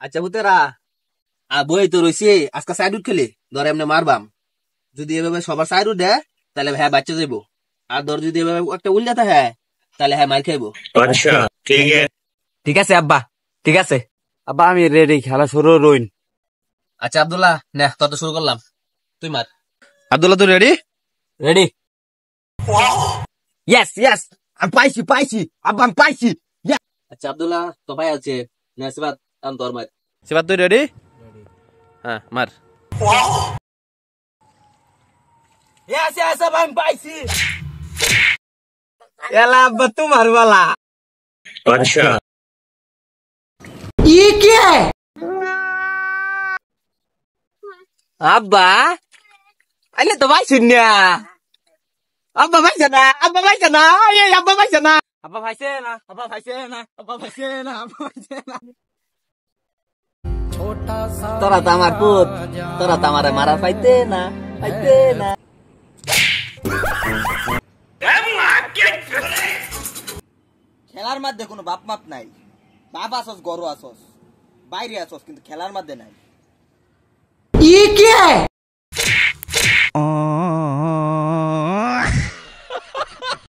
আচ্ছা বুতেরা বই তো রয়েছে আজকে সাইড উঠ খেলে ধর এমনি মারবাম যদি এভাবে সবার সাইড উঠে তাহলে হ্যাঁ বাচ্চা যাইবো আর ধর যদি এভাবে একটা উল্টাতে হ্যাঁ তাহলে হ্যাঁ মার খাইবো। अच्छा ठीक है। ঠিক আছে আব্বা, ঠিক আছে আব্বা, আমি রেডি, খেলা শুরু রইন। আচ্ছা আব্দুল্লাহ নে তোর তো শুরু করলাম, তুই মার। আব্দুল্লাহ তুই রেডি? রেডি। ইয়েস ইয়েস, আমি পাইছি পাইছি আব্বা, আমি পাইছি। আচ্ছা আব্দুল্লাহ তো ভাই আছে নে সিবাত আম তোর মার। সেবার তুই রেডি? হ্যাঁ মার। ইয়েস ইয়েস আব্বা, আমি পাইছি। এলা আব্বা তোমার বালা। अच्छा আব্বা আইলে তো ভাই শুনিয়া। আব্বা ভাইছে না, আব্বা ভাইছে না, এই আব্বা ভাইছে না, আব্বা ভাইছে না, আব্বা ভাইছে না, আব্বা ভাইছে না, আব্বা ভাইছে না। তোরা তো আমার পুত, তোরা তো আমারে মারা পাইতে না, পাইতে না। খেলার মধ্যে কোনো বাপ মাপ নাই। বাপ আসস গরু আসস বাইরে আসস কিন্তু খেলার মধ্যে নাই।